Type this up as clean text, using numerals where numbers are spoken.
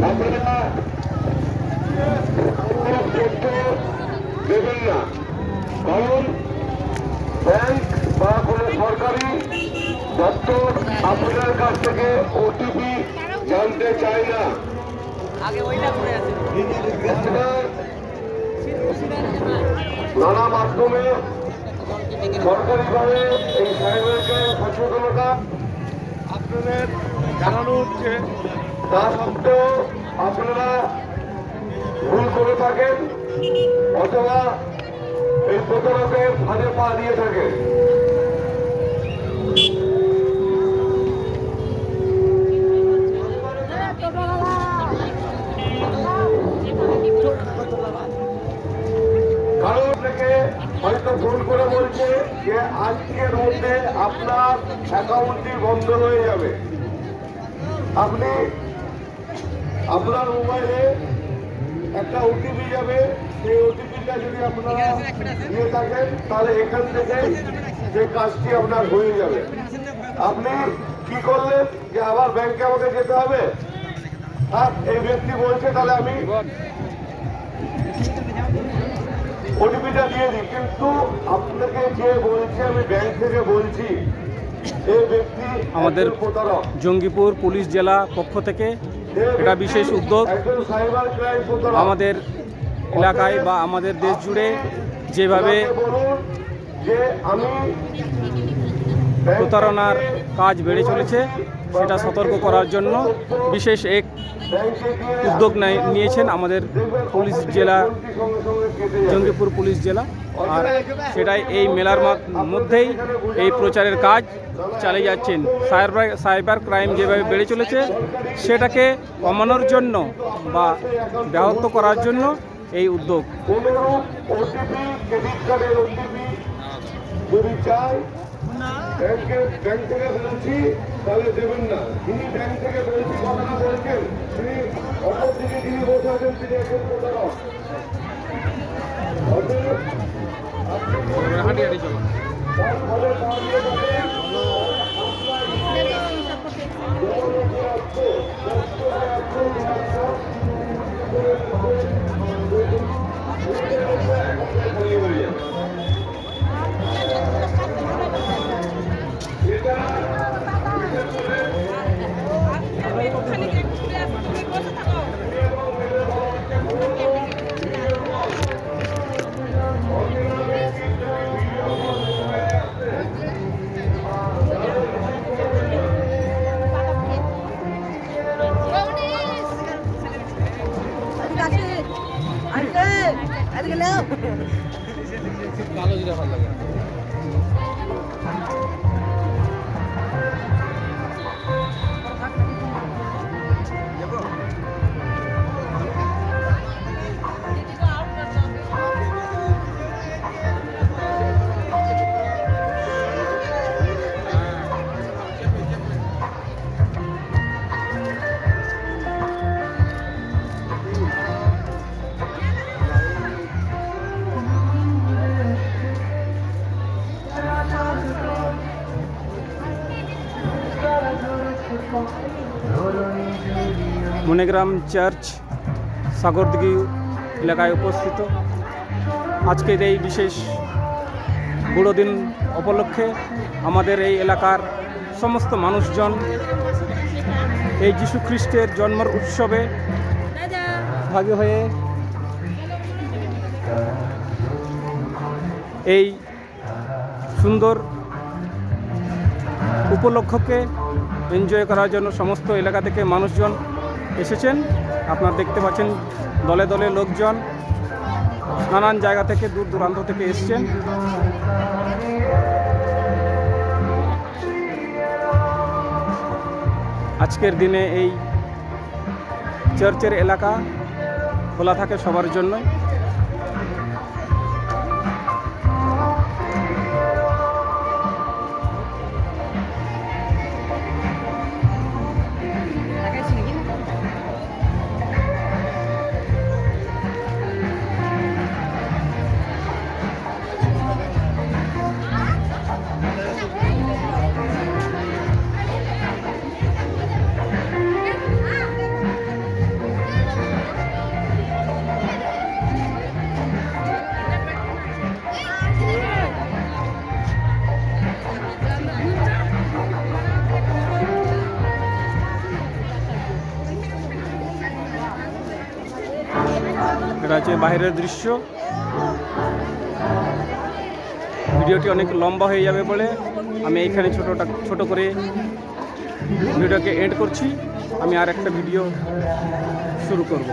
আপনারা দেবেন না, কারণ ব্যাংক বা কোনো সরকারি দপ্তর আপনার কাছ থেকে ওটিপি জানতে চায় না। নানা মাধ্যমে সরকারিভাবে এই সাইবারকে সচেতনতা আপনাদের জানানো হচ্ছে, তা সত্ত্বেও আপনারা ভুল করে থাকেন অথবা এই প্রতারকের ফাঁদে পা দিয়ে থাকেন। কারণ থেকে হয়তো ফোন করে বলছে যে আজকের মধ্যে আপনার অ্যাকাউন্টটি বন্ধ হয়ে যাবে। আপনি আপনার মোবাইলে একটা ওটিপি যাবে, সেই ওটিপিটা যদি আপনারা দিয়ে থাকেন তাহলে এখান থেকে সেই কাজটি আপনার হয়ে যাবে। আপনি কি করলেন যে আবার ব্যাংকে আমাকে যেতে হবে, আর এই ব্যক্তি বলছে তাহলে আমি ওটিপিটা দিয়ে দিই, কিন্তু আপনাকে যে বলছে আমি ব্যাংক থেকে বলছি এই ব্যক্তি আমাদের জঙ্গিপুর পুলিশ জেলা পক্ষ থেকে এটা বিশেষ উদ্যোগ। আমাদের এলাকায় বা আমাদের দেশ জুড়ে যেভাবে প্রতারণার কাজ বেড়ে চলেছে সেটা সতর্ক করার জন্য বিশেষ এক উদ্যোগ নিয়েছেন আমাদের পুলিশ জেলা, জঙ্গিপুর পুলিশ জেলা। আর সেটাই এই মেলার মধ্যেই এই প্রচারের কাজ চালিয়ে যাচ্ছেন। সাইবার ক্রাইম যেভাবে বেড়ে চলেছে সেটাকে কমানোর জন্য বা ব্যাহত করার জন্য এই উদ্যোগ। ব্যাংক থেকে বলছি তাহলে দেবেন না, যিনি ব্যাংক থেকে বলছি কথাটা বলছেন তিনি অপর দিকে যিনি বসে আছেন তিনি এখন প্রতারক। ভালো যেটা ভালো লাগে। মণিগ্রাম চার্চ সাগরদিঘি এলাকায় উপস্থিত আজকের এই বিশেষ বড়দিন উপলক্ষে আমাদের এই এলাকার সমস্ত মানুষজন এই যীশু খ্রিস্টের জন্মের উৎসবে ভাগী হয়ে এই সুন্দর উপলক্ষকে এনজয় করার জন্য সমস্ত এলাকা থেকে মানুষজন এসেছেন। আপনারা দেখতে পাচ্ছেন দলে দলে লোকজন নানান জায়গা থেকে দূর দূরান্ত থেকে এসেছেন। আজকের দিনে এই চার্চের এলাকা খোলা থাকে সবার জন্যই। এটা হচ্ছে বাইরের দৃশ্য। ভিডিওটি অনেক লম্বা হয়ে যাবে বলে আমি এইখানে ছোট করে ভিডিওটাকে এন্ড করছি। আমি আর একটা ভিডিও শুরু করব।